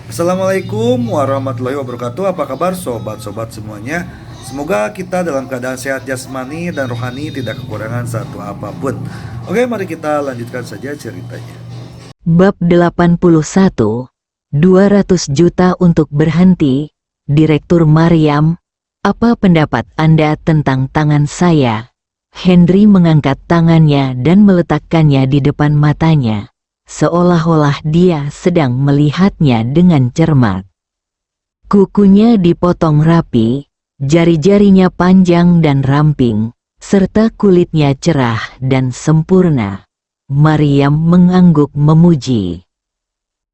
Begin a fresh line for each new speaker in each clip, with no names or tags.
Assalamualaikum warahmatullahi wabarakatuh. Apa kabar sobat-sobat semuanya? Semoga kita dalam keadaan sehat jasmani dan rohani, tidak kekurangan satu apapun. Oke, mari kita lanjutkan saja ceritanya.
Bab 81, 200 juta untuk berhenti. Direktur Maryam, apa pendapat Anda tentang tangan saya? Henry mengangkat tangannya dan meletakkannya di depan matanya, seolah-olah dia sedang melihatnya dengan cermat. Kukunya dipotong rapi, jari-jarinya panjang dan ramping, serta kulitnya cerah dan sempurna. Maryam mengangguk memuji.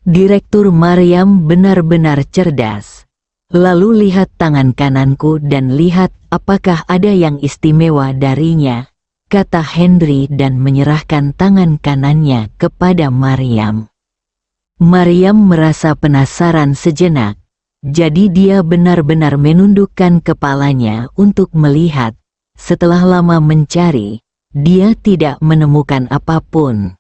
Direktur Maryam benar-benar cerdas. Lalu lihat tangan kananku dan lihat apakah ada yang istimewa darinya, kata Henry dan menyerahkan tangan kanannya kepada Maryam. Maryam merasa penasaran sejenak, jadi dia benar-benar menundukkan kepalanya untuk melihat. Setelah lama mencari, dia tidak menemukan apapun.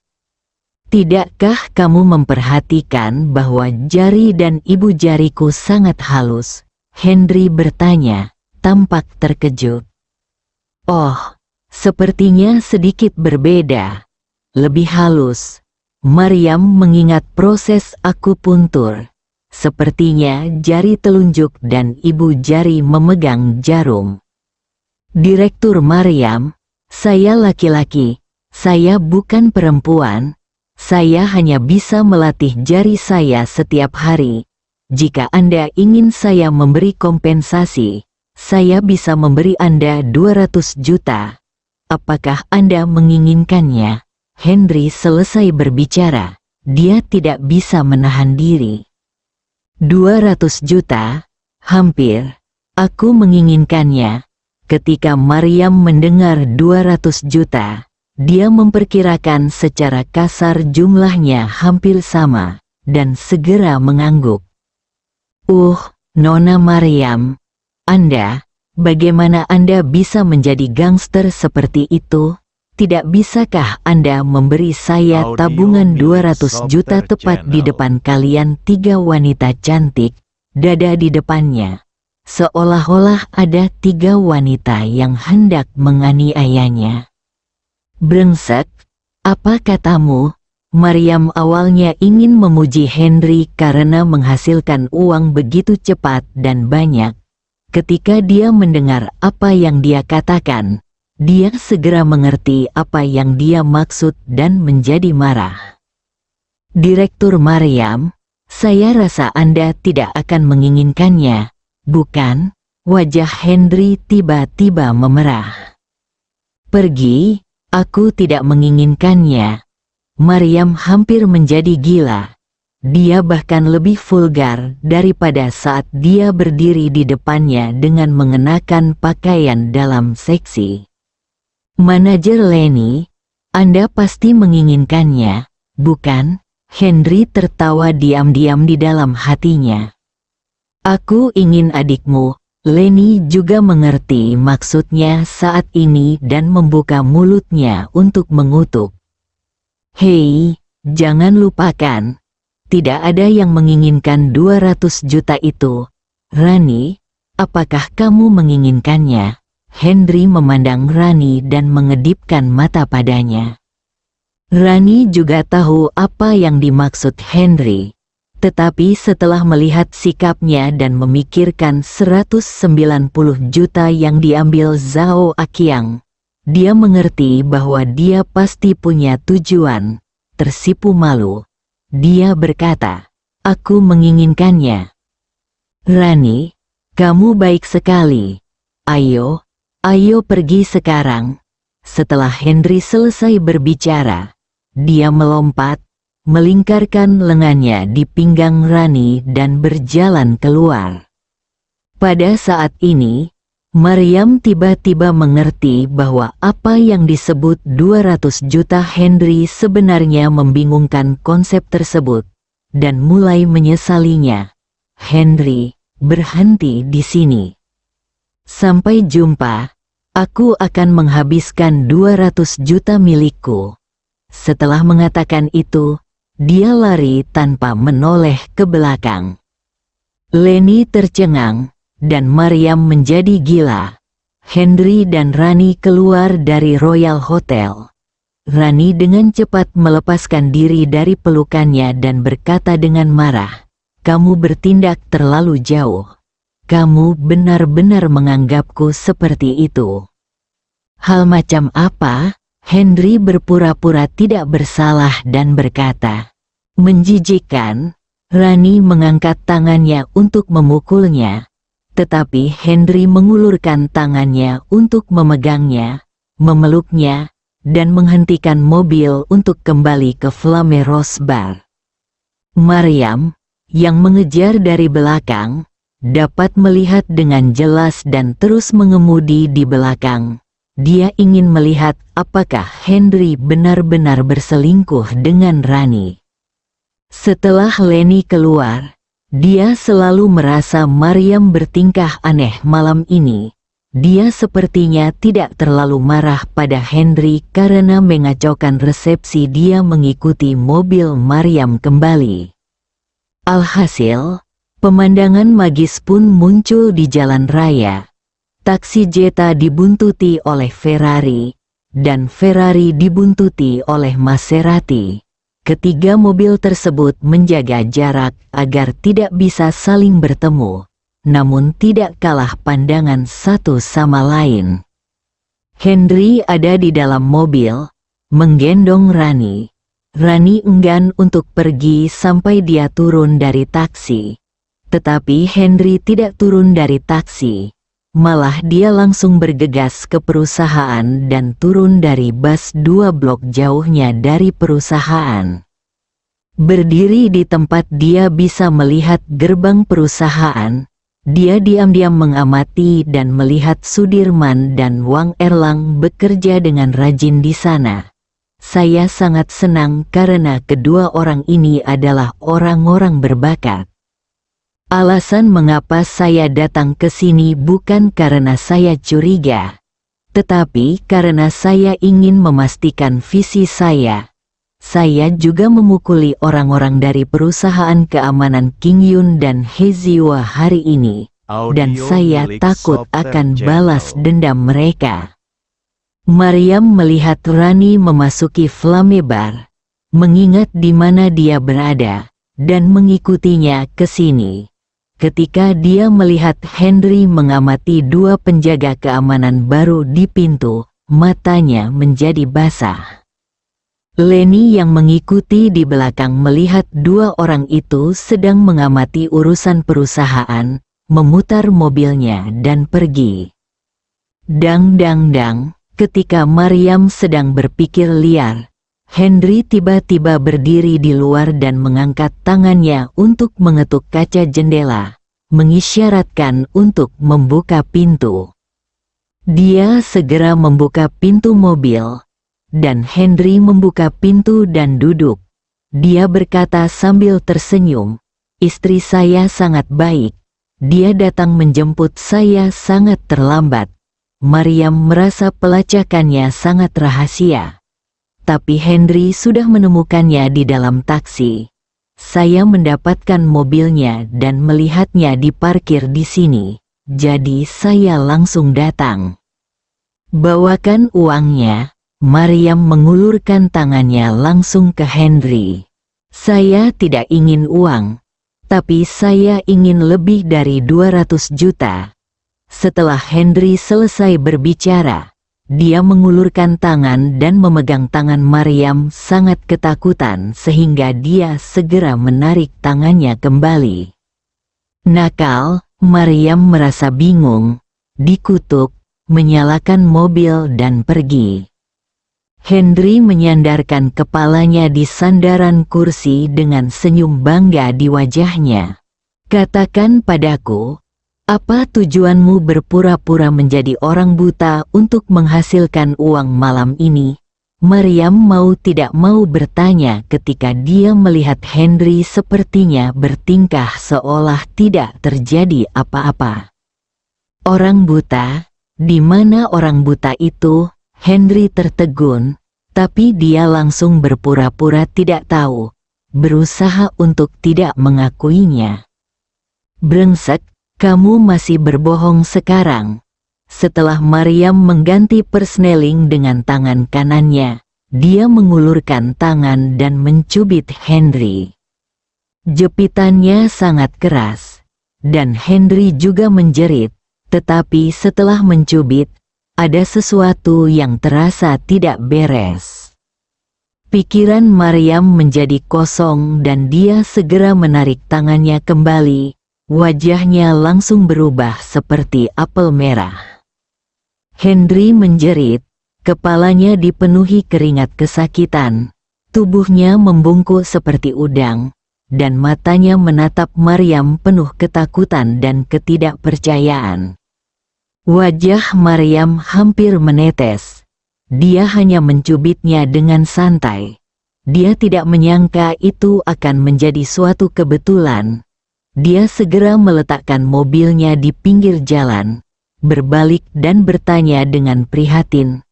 Tidakkah kamu memperhatikan bahwa jari dan ibu jariku sangat halus? Henry bertanya, tampak terkejut. Oh, sepertinya sedikit berbeda. Lebih halus. Maryam mengingat proses akupuntur. Sepertinya jari telunjuk dan ibu jari memegang jarum. Direktur Maryam, saya laki-laki, saya bukan perempuan. Saya hanya bisa melatih jari saya setiap hari. Jika Anda ingin saya memberi kompensasi, saya bisa memberi Anda 200 juta. Apakah Anda menginginkannya? Henry selesai berbicara. Dia tidak bisa menahan diri. 200 juta? Hampir. Aku menginginkannya. Ketika Maryam mendengar 200 juta, dia memperkirakan secara kasar jumlahnya hampir sama, dan segera mengangguk. Nona Maryam, bagaimana Anda bisa menjadi gangster seperti itu? Tidak bisakah Anda memberi saya tabungan 200 juta tepat di depan kalian tiga wanita cantik, dada di depannya? Seolah-olah ada tiga wanita yang hendak menganiayanya. Brengsek, apa katamu? Maryam awalnya ingin memuji Henry karena menghasilkan uang begitu cepat dan banyak. Ketika dia mendengar apa yang dia katakan, dia segera mengerti apa yang dia maksud dan menjadi marah. Direktur Maryam, saya rasa Anda tidak akan menginginkannya, bukan? Wajah Henry tiba-tiba memerah. Pergi. Aku tidak menginginkannya. Maryam hampir menjadi gila. Dia bahkan lebih vulgar daripada saat dia berdiri di depannya dengan mengenakan pakaian dalam seksi. Manajer Lenny, Anda pasti menginginkannya, bukan? Henry tertawa diam-diam di dalam hatinya. Aku ingin adikmu. Lenny juga mengerti maksudnya saat ini dan membuka mulutnya untuk mengutuk. Hei, jangan lupakan. Tidak ada yang menginginkan 200 juta itu. Rani, apakah kamu menginginkannya? Henry memandang Rani dan mengedipkan mata padanya. Rani juga tahu apa yang dimaksud Henry. Tetapi setelah melihat sikapnya dan memikirkan 190 juta yang diambil Zhao Aqiang, dia mengerti bahwa dia pasti punya tujuan. Tersipu malu, dia berkata, aku menginginkannya. Rani, kamu baik sekali. Ayo pergi sekarang. Setelah Henry selesai berbicara, dia melompat, melingkarkan lengannya di pinggang Rani dan berjalan keluar. Pada saat ini, Maryam tiba-tiba mengerti bahwa apa yang disebut 200 juta Henry sebenarnya membingungkan konsep tersebut, dan mulai menyesalinya. Henry, berhenti di sini. Sampai jumpa, aku akan menghabiskan 200 juta milikku. Setelah mengatakan itu, dia lari tanpa menoleh ke belakang. Leni tercengang, dan Maryam menjadi gila. Henry dan Rani keluar dari Royal Hotel. Rani dengan cepat melepaskan diri dari pelukannya dan berkata dengan marah, "Kamu bertindak terlalu jauh. Kamu benar-benar menganggapku seperti itu." "Hal macam apa?" Henry berpura-pura tidak bersalah dan berkata. Menjijikkan, Rani mengangkat tangannya untuk memukulnya, tetapi Henry mengulurkan tangannya untuk memegangnya, memeluknya, dan menghentikan mobil untuk kembali ke Flamme Rose Bar. Maryam, yang mengejar dari belakang, dapat melihat dengan jelas dan terus mengemudi di belakang. Dia ingin melihat apakah Henry benar-benar berselingkuh dengan Rani. Setelah Leni keluar, dia selalu merasa Maryam bertingkah aneh malam ini. Dia sepertinya tidak terlalu marah pada Henry karena mengacaukan resepsi dia mengikuti mobil Maryam kembali. Alhasil, pemandangan magis pun muncul di jalan raya. Taksi Jetta dibuntuti oleh Ferrari, dan Ferrari dibuntuti oleh Maserati. Ketiga mobil tersebut menjaga jarak agar tidak bisa saling bertemu, namun tidak kalah pandangan satu sama lain. Henry ada di dalam mobil, menggendong Rani. Rani enggan untuk pergi sampai dia turun dari taksi. Tetapi Henry tidak turun dari taksi. Malah dia langsung bergegas ke perusahaan dan turun dari bus 2 blok jauhnya dari perusahaan. Berdiri di tempat dia bisa melihat gerbang perusahaan, dia diam-diam mengamati dan melihat Sudirman dan Wang Erlang bekerja dengan rajin di sana. Saya sangat senang karena kedua orang ini adalah orang-orang berbakat. Alasan mengapa saya datang ke sini bukan karena saya curiga, tetapi karena saya ingin memastikan visi saya. Saya juga memukuli orang-orang dari perusahaan keamanan King Yun dan Heziwa hari ini, dan saya takut akan balas dendam mereka. Maryam melihat Rani memasuki Flamme Bar, mengingat di mana dia berada, dan mengikutinya ke sini. Ketika dia melihat Henry mengamati dua penjaga keamanan baru di pintu, matanya menjadi basah. Leni yang mengikuti di belakang melihat dua orang itu sedang mengamati urusan perusahaan, memutar mobilnya dan pergi. Dang dang dang, ketika Maryam sedang berpikir liar, Henry tiba-tiba berdiri di luar dan mengangkat tangannya untuk mengetuk kaca jendela, mengisyaratkan untuk membuka pintu. Dia segera membuka pintu mobil, dan Henry membuka pintu dan duduk. Dia berkata sambil tersenyum, "Istri saya sangat baik. Dia datang menjemput saya sangat terlambat." Maryam merasa pelacakannya sangat rahasia. Tapi Henry sudah menemukannya di dalam taksi. Saya mendapatkan mobilnya dan melihatnya diparkir di sini, jadi saya langsung datang. "Bawakan uangnya." Maryam mengulurkan tangannya langsung ke Henry. "Saya tidak ingin uang, tapi saya ingin lebih dari 200 juta. Setelah Henry selesai berbicara, dia mengulurkan tangan dan memegang tangan Maryam sangat ketakutan sehingga dia segera menarik tangannya kembali. Nakal, Maryam merasa bingung, dikutuk, menyalakan mobil dan pergi. Henry menyandarkan kepalanya di sandaran kursi dengan senyum bangga di wajahnya. "Katakan padaku, apa tujuanmu berpura-pura menjadi orang buta untuk menghasilkan uang malam ini?" Maryam mau tidak mau bertanya ketika dia melihat Henry sepertinya bertingkah seolah tidak terjadi apa-apa. "Orang buta? Di mana orang buta itu?" Henry tertegun, tapi dia langsung berpura-pura tidak tahu, berusaha untuk tidak mengakuinya. Brengsek, kamu masih berbohong sekarang. Setelah Maryam mengganti persneling dengan tangan kanannya, dia mengulurkan tangan dan mencubit Henry. Jepitannya sangat keras, dan Henry juga menjerit, tetapi setelah mencubit, ada sesuatu yang terasa tidak beres. Pikiran Maryam menjadi kosong dan dia segera menarik tangannya kembali, wajahnya langsung berubah seperti apel merah. Henry menjerit, kepalanya dipenuhi keringat kesakitan, tubuhnya membungkuk seperti udang, dan matanya menatap Maryam penuh ketakutan dan ketidakpercayaan. Wajah Maryam hampir menetes. Dia hanya mencubitnya dengan santai. Dia tidak menyangka itu akan menjadi suatu kebetulan. Dia segera meletakkan mobilnya di pinggir jalan, berbalik dan bertanya dengan prihatin,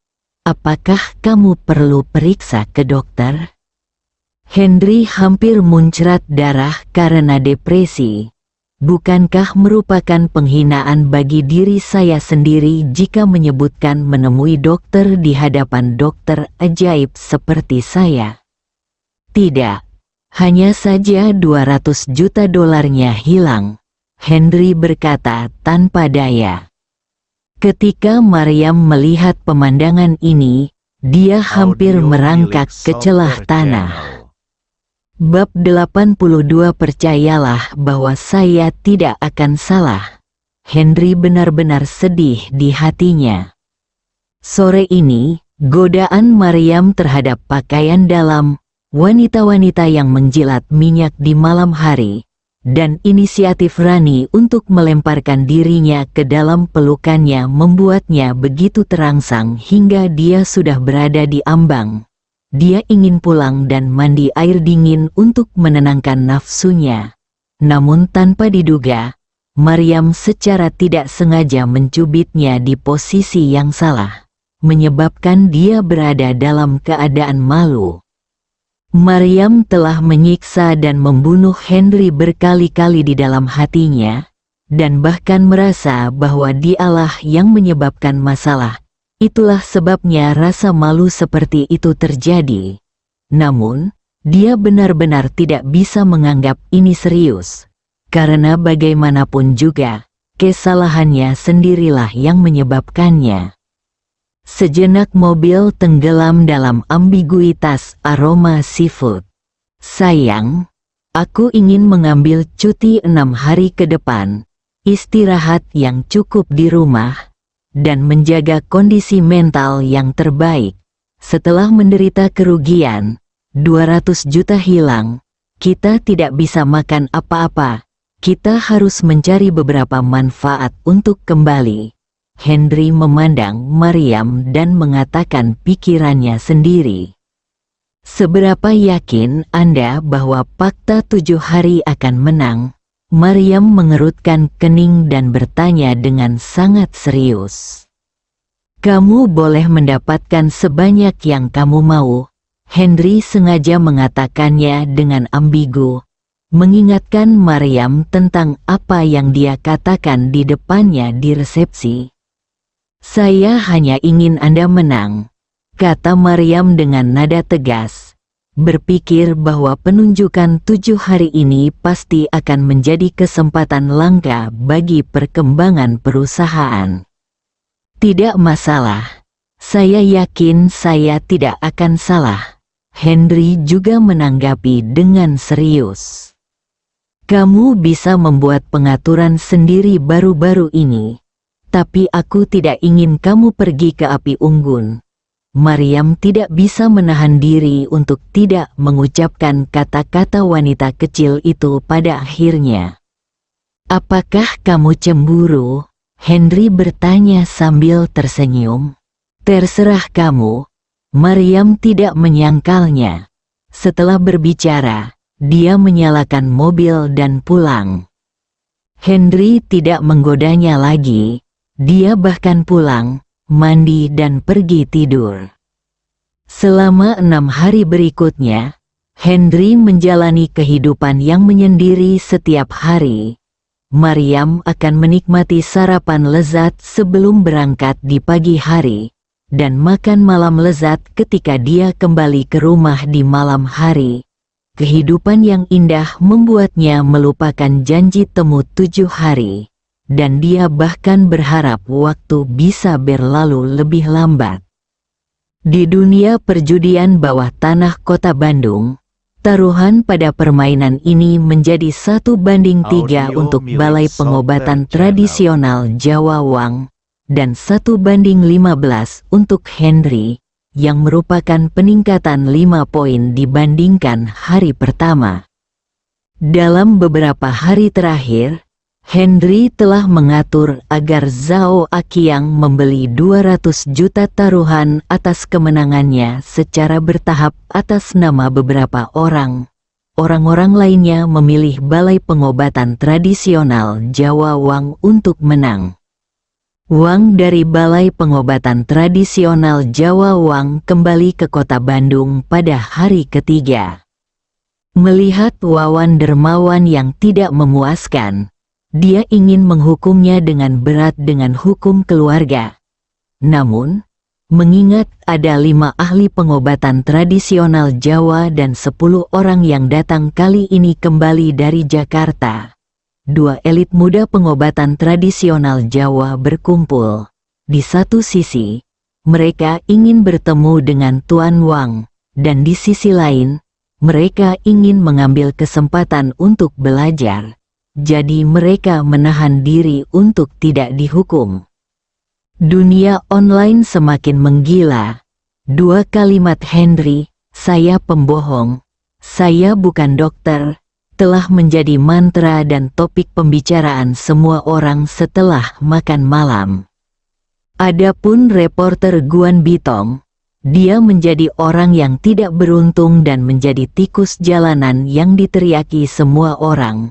"Apakah kamu perlu periksa ke dokter?" Henry hampir muncrat darah karena depresi. Bukankah merupakan penghinaan bagi diri saya sendiri jika menyebutkan menemui dokter di hadapan dokter ajaib seperti saya? Tidak, hanya saja 200 juta dolarnya hilang, Henry berkata tanpa daya. Ketika Maryam melihat pemandangan ini, dia hampir merangkak ke celah tanah. Bab 82. Percayalah bahwa saya tidak akan salah. Henry benar-benar sedih di hatinya. Sore ini, godaan Maryam terhadap pakaian dalam, wanita-wanita yang menjilat minyak di malam hari, dan inisiatif Rani untuk melemparkan dirinya ke dalam pelukannya membuatnya begitu terangsang hingga dia sudah berada di ambang. Dia ingin pulang dan mandi air dingin untuk menenangkan nafsunya. Namun tanpa diduga, Maryam secara tidak sengaja mencubitnya di posisi yang salah, menyebabkan dia berada dalam keadaan malu. Maryam telah menyiksa dan membunuh Henry berkali-kali di dalam hatinya, dan bahkan merasa bahwa dialah yang menyebabkan masalah. Itulah sebabnya rasa malu seperti itu terjadi. Namun, dia benar-benar tidak bisa menganggap ini serius. Karena bagaimanapun juga, kesalahannya sendirilah yang menyebabkannya. Sejenak mobil tenggelam dalam ambiguitas aroma seafood. Sayang, aku ingin mengambil cuti 6 hari ke depan, istirahat yang cukup di rumah, dan menjaga kondisi mental yang terbaik. Setelah menderita kerugian, 200 juta hilang, kita tidak bisa makan apa-apa, kita harus mencari beberapa manfaat untuk kembali. Henry memandang Maryam dan mengatakan pikirannya sendiri. Seberapa yakin Anda bahwa fakta 7 hari akan menang? Maryam mengerutkan kening dan bertanya dengan sangat serius. Kamu boleh mendapatkan sebanyak yang kamu mau, Henry sengaja mengatakannya dengan ambigu, mengingatkan Maryam tentang apa yang dia katakan di depannya di resepsi. Saya hanya ingin Anda menang, kata Maryam dengan nada tegas. Berpikir bahwa penunjukan 7 hari ini pasti akan menjadi kesempatan langka bagi perkembangan perusahaan. Tidak masalah. Saya yakin saya tidak akan salah. Henry juga menanggapi dengan serius. Kamu bisa membuat pengaturan sendiri baru-baru ini, tapi aku tidak ingin kamu pergi ke api unggun. Maryam tidak bisa menahan diri untuk tidak mengucapkan kata-kata wanita kecil itu pada akhirnya. Apakah kamu cemburu? Henry bertanya sambil tersenyum. Terserah kamu. Maryam tidak menyangkalnya. Setelah berbicara, dia menyalakan mobil dan pulang. Henry tidak menggodanya lagi. Dia bahkan pulang, mandi dan pergi tidur. Selama 6 hari berikutnya, Henry menjalani kehidupan yang menyendiri setiap hari. Maryam akan menikmati sarapan lezat sebelum berangkat di pagi hari, dan makan malam lezat ketika dia kembali ke rumah di malam hari. Kehidupan yang indah membuatnya melupakan janji temu 7 hari, dan dia bahkan berharap waktu bisa berlalu lebih lambat. Di dunia perjudian bawah tanah kota Bandung, taruhan pada permainan ini menjadi 1:3 untuk Balai Pengobatan Tradisional Jawa Wang, dan 1:15 untuk Henry, yang merupakan peningkatan 5 poin dibandingkan hari pertama. Dalam beberapa hari terakhir, Henry telah mengatur agar Zhao Aqiang membeli 200 juta taruhan atas kemenangannya secara bertahap atas nama beberapa orang. Orang-orang lainnya memilih Balai Pengobatan Tradisional Jawa Wang untuk menang. Wang dari Balai Pengobatan Tradisional Jawa Wang kembali ke kota Bandung pada hari ketiga. Melihat Wawan dermawan yang tidak memuaskan, dia ingin menghukumnya dengan berat dengan hukum keluarga. Namun, mengingat ada 5 ahli pengobatan tradisional Jawa dan 10 orang yang datang kali ini kembali dari Jakarta, 2 elit muda pengobatan tradisional Jawa berkumpul. Di satu sisi, mereka ingin bertemu dengan Tuan Wang, dan di sisi lain, mereka ingin mengambil kesempatan untuk belajar. Jadi mereka menahan diri untuk tidak dihukum. Dunia online semakin menggila. 2 kalimat Henry, "Saya pembohong, saya bukan dokter," telah menjadi mantra dan topik pembicaraan semua orang setelah makan malam. Adapun reporter Guan Bitong, dia menjadi orang yang tidak beruntung dan menjadi tikus jalanan yang diteriaki semua orang.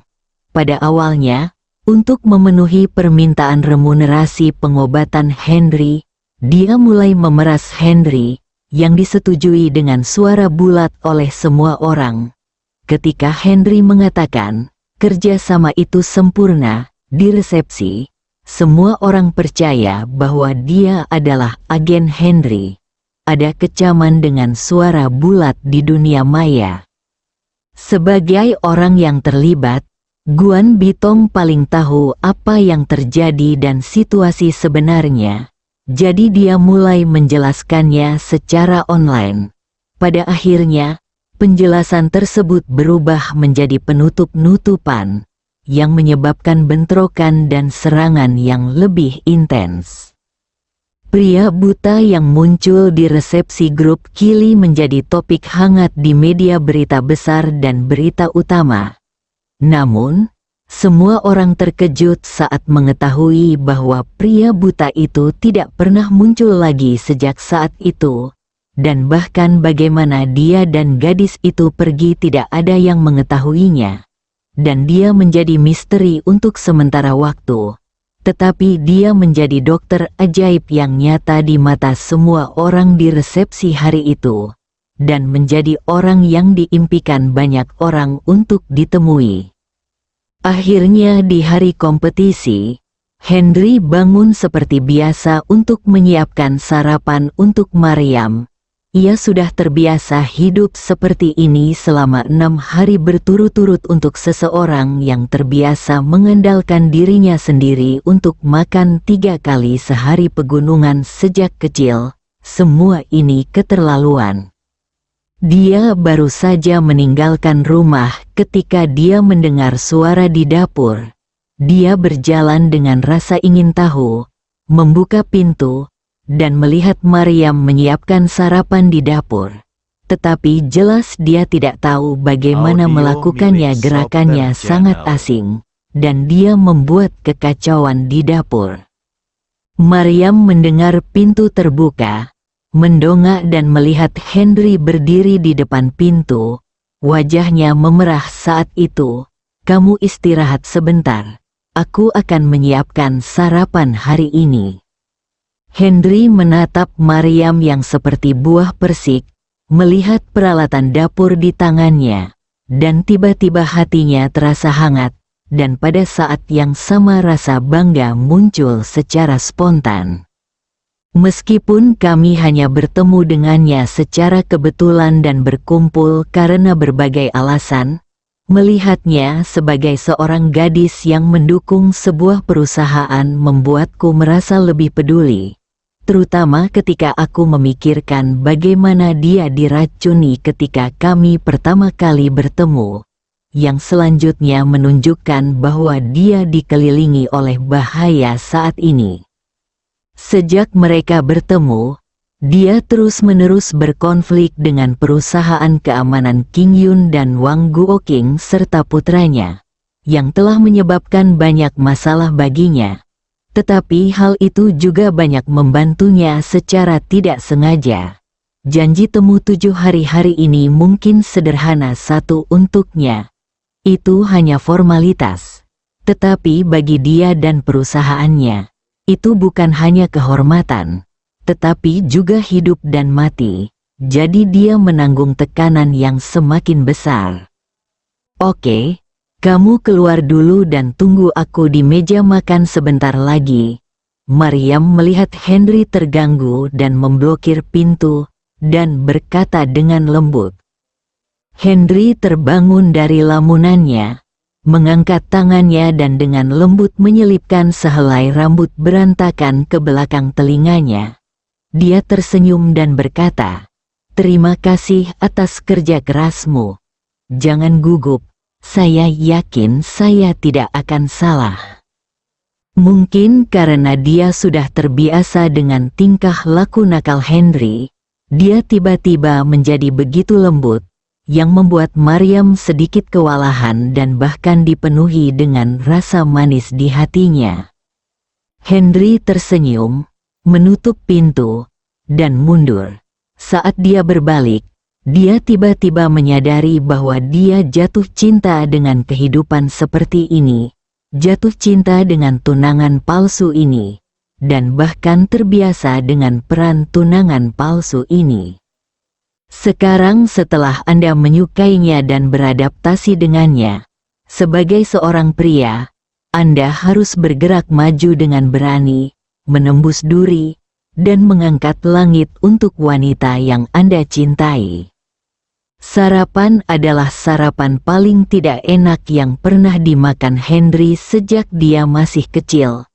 Pada awalnya, untuk memenuhi permintaan remunerasi pengobatan Henry, dia mulai memeras Henry, yang disetujui dengan suara bulat oleh semua orang. Ketika Henry mengatakan, kerjasama itu sempurna, di resepsi, semua orang percaya bahwa dia adalah agen Henry. Ada kecaman dengan suara bulat di dunia maya. Sebagai orang yang terlibat, Guan Bitong paling tahu apa yang terjadi dan situasi sebenarnya, jadi dia mulai menjelaskannya secara online. Pada akhirnya, penjelasan tersebut berubah menjadi penutup-nutupan, yang menyebabkan bentrokan dan serangan yang lebih intens. Pria buta yang muncul di resepsi grup Kili menjadi topik hangat di media berita besar dan berita utama. Namun, semua orang terkejut saat mengetahui bahwa pria buta itu tidak pernah muncul lagi sejak saat itu, dan bahkan bagaimana dia dan gadis itu pergi tidak ada yang mengetahuinya, dan dia menjadi misteri untuk sementara waktu, tetapi dia menjadi dokter ajaib yang nyata di mata semua orang di resepsi hari itu, dan menjadi orang yang diimpikan banyak orang untuk ditemui. Akhirnya di hari kompetisi, Henry bangun seperti biasa untuk menyiapkan sarapan untuk Maryam. Ia sudah terbiasa hidup seperti ini selama 6 hari berturut-turut untuk seseorang yang terbiasa mengandalkan dirinya sendiri untuk makan 3 kali sehari pegunungan sejak kecil. Semua ini keterlaluan. Dia baru saja meninggalkan rumah ketika dia mendengar suara di dapur. Dia berjalan dengan rasa ingin tahu, membuka pintu, dan melihat Maryam menyiapkan sarapan di dapur. Tetapi jelas dia tidak tahu bagaimana melakukannya, gerakannya sangat asing, dan dia membuat kekacauan di dapur. Maryam mendengar pintu terbuka, mendongak dan melihat Henry berdiri di depan pintu. Wajahnya memerah saat itu. "Kamu istirahat sebentar. Aku akan menyiapkan sarapan hari ini." Henry menatap Maryam yang seperti buah persik, melihat peralatan dapur di tangannya, dan tiba-tiba hatinya terasa hangat. dan pada saat yang sama rasa bangga muncul secara spontan. Meskipun kami hanya bertemu dengannya secara kebetulan dan berkumpul karena berbagai alasan, melihatnya sebagai seorang gadis yang mendukung sebuah perusahaan membuatku merasa lebih peduli, terutama ketika aku memikirkan bagaimana dia diracuni ketika kami pertama kali bertemu, yang selanjutnya menunjukkan bahwa dia dikelilingi oleh bahaya saat ini. Sejak mereka bertemu, dia terus-menerus berkonflik dengan perusahaan keamanan King Yun dan Wang Guoqing serta putranya, yang telah menyebabkan banyak masalah baginya. Tetapi hal itu juga banyak membantunya secara tidak sengaja. Janji temu 7 hari ini mungkin sederhana satu untuknya. Itu hanya formalitas. Tetapi bagi dia dan perusahaannya, itu bukan hanya kehormatan, tetapi juga hidup dan mati. Jadi dia menanggung tekanan yang semakin besar. Oke, kamu keluar dulu dan tunggu aku di meja makan sebentar lagi. Maryam melihat Henry terganggu dan memblokir pintu, dan berkata dengan lembut. Henry terbangun dari lamunannya, mengangkat tangannya dan dengan lembut menyelipkan sehelai rambut berantakan ke belakang telinganya. Dia tersenyum dan berkata, "Terima kasih atas kerja kerasmu. Jangan gugup, saya yakin saya tidak akan salah." Mungkin karena dia sudah terbiasa dengan tingkah laku nakal Henry, dia tiba-tiba menjadi begitu lembut, yang membuat Maryam sedikit kewalahan dan bahkan dipenuhi dengan rasa manis di hatinya. Henry tersenyum, menutup pintu, dan mundur. Saat dia berbalik, dia tiba-tiba menyadari bahwa dia jatuh cinta dengan kehidupan seperti ini, jatuh cinta dengan tunangan palsu ini, dan bahkan terbiasa dengan peran tunangan palsu ini. Sekarang setelah Anda menyukainya dan beradaptasi dengannya, sebagai seorang pria, Anda harus bergerak maju dengan berani, menembus duri, dan mengangkat langit untuk wanita yang Anda cintai. Sarapan adalah sarapan paling tidak enak yang pernah dimakan Henry sejak dia masih kecil.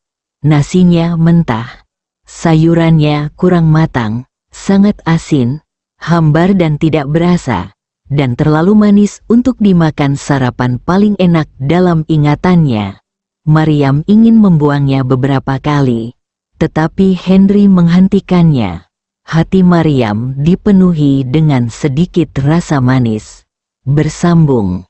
Nasinya mentah, sayurannya kurang matang, sangat asin, hambar dan tidak berasa, dan terlalu manis untuk dimakan sarapan paling enak dalam ingatannya. Maryam ingin membuangnya beberapa kali, tetapi Henry menghentikannya. Hati Maryam dipenuhi dengan sedikit rasa manis. Bersambung.